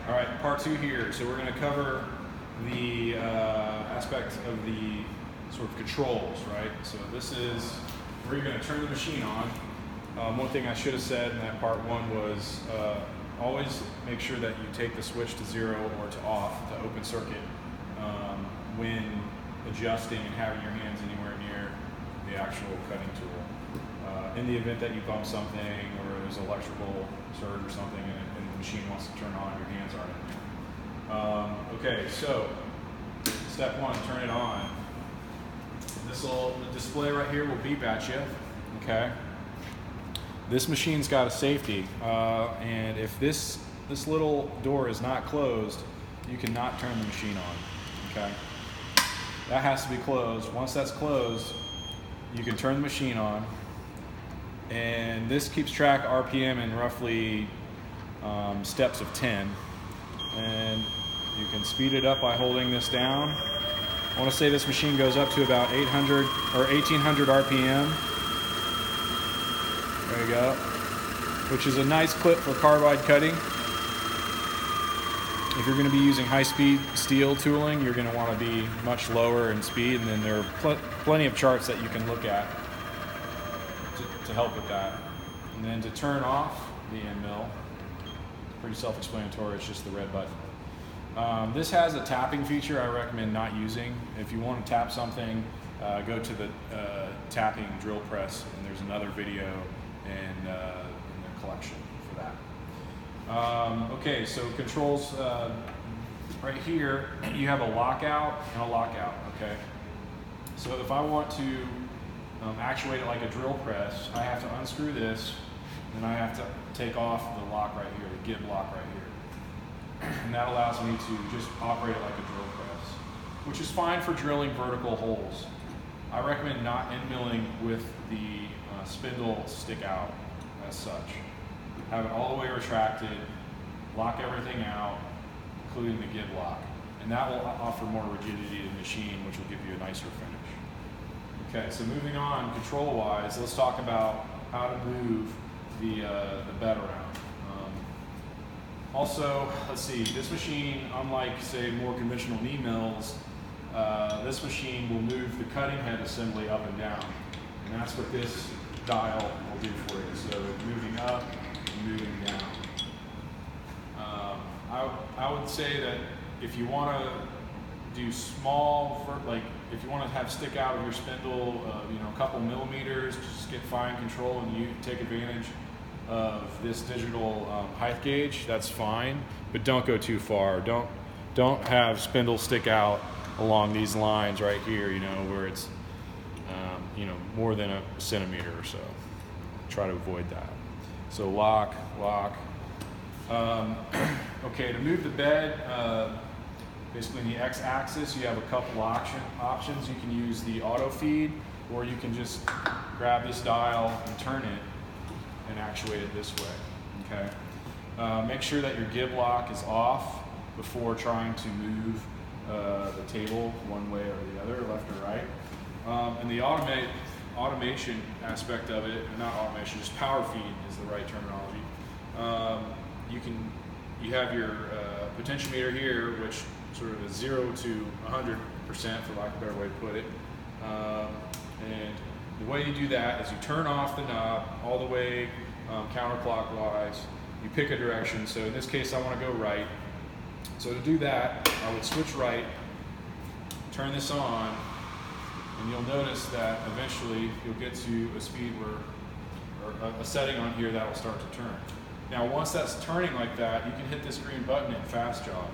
All right, part two here. So we're going to cover the aspect of the sort of controls, right? So this is where you're going to turn the machine on. One thing I should have said in that part one was always make sure that you take the switch to 0 or to off to open circuit when adjusting and having your hands anywhere near the actual cutting tool. In the event that you bump something or there's an electrical surge or something and the machine wants to turn on, your hands aren't in there. Okay, so step one, turn it on. The display right here will beep at you, okay? This machine's got a safety, and if this little door is not closed, you cannot turn the machine on, okay? That has to be closed. Once that's closed, you can turn the machine on, and this keeps track RPM in roughly steps of 10, and you can speed it up by holding this down. I want to say this machine goes up to about 800 or 1800 RPM. There you go, which is a nice clip for carbide cutting. If you're going to be using high-speed steel tooling, you're going to want to be much lower in speed, and then there are plenty of charts that you can look at to help with that. And then to turn off the end mill, pretty self-explanatory, it's just the red button. This has a tapping feature I recommend not using. If you want to tap something, go to the tapping drill press, and there's another video in the collection for that. Okay, so controls right here, you have a lockout and a lockout, okay? So if I want to actuate it like a drill press, I have to unscrew this, and I have to take off the lock right here, the gib lock right here. And that allows me to just operate it like a drill press, which is fine for drilling vertical holes. I recommend not end milling with the spindle stick out as such. Have it all the way retracted, lock everything out, including the gib lock. And that will offer more rigidity to the machine, which will give you a nicer finish. Okay, so moving on, control-wise, let's talk about how to move the bed around. Also, let's see, this machine, unlike, say, more conventional knee mills, this machine will move the cutting head assembly up and down. And that's what this dial will do for you. So moving up and moving down. I would say that if you want to do small, like if you want to have stick out of your spindle, a couple millimeters, just get fine control and you take advantage of this digital height gauge, that's fine, but don't go too far. Don't have spindle stick out along these lines right here, where it's more than a centimeter or so. Try to avoid that. So lock. Okay, to move the bed, basically in the x-axis, you have a couple options. You can use the auto feed, or you can just grab this dial and turn it and actuate it this way, okay? Make sure that your gib lock is off before trying to move the table one way or the other, left or right. And the automation aspect of it, not automation, just power feed is the right terminology. You have your potentiometer here, which sort of is 0 to 100%, for lack of a better way to put it. And the way you do that is you turn off the knob all the way counterclockwise. You pick a direction. So in this case, I want to go right. So to do that, I would switch right, turn this on, and you'll notice that eventually you'll get to a speed or a setting on here that will start to turn. Now, once that's turning like that, you can hit this green button in fast jog,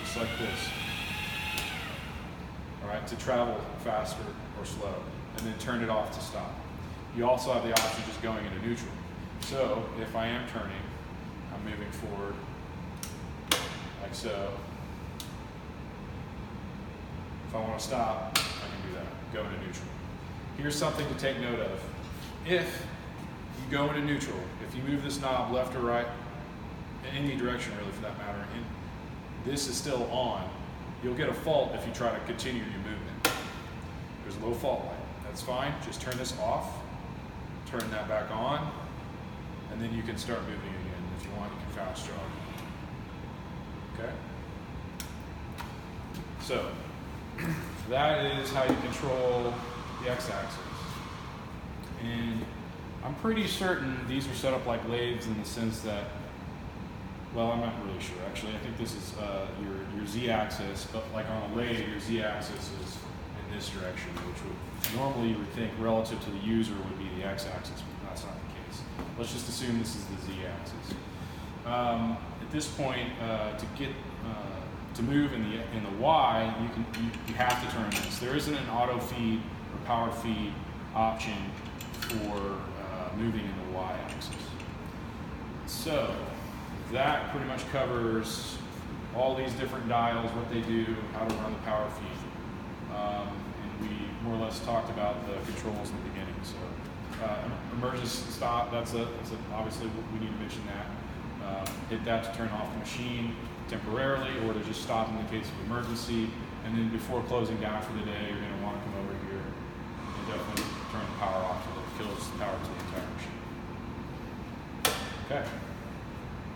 just like this. All right, to travel faster or slow, and then turn it off to stop. You also have the option of just going into neutral. So if I am turning, I'm moving forward like so. If I want to stop, I can do that, go into neutral. Here's something to take note of. If you go into neutral, if you move this knob left or right, in any direction really for that matter, and this is still on, you'll get a fault if you try to continue your movement. There's a low fault line. That's fine. Just turn this off, turn that back on, and then you can start moving again. If you want, you can fast jog. Okay? So, that is how you control the x-axis. And I'm pretty certain these are set up like lathes in the sense that, well, I'm not really sure actually. I think this is your z-axis, but like on a lathe, your z-axis is in this direction, which would normally you would think relative to the user would be the x-axis, but that's not the case. Let's just assume this is the z-axis. At this point, to move in the y, you have to turn this. There isn't an auto feed or power feed option for moving in the y-axis. So that pretty much covers all these different dials, what they do, how to run the power feed, and we more or less talked about the controls in the beginning. So emergency stop, that's obviously we need to mention that. Hit that to turn off the machine temporarily, or to just stop in the case of emergency. And then before closing down for the day, you're going to want to come over here and definitely turn the power off so that it kills the power to the entire machine. Okay.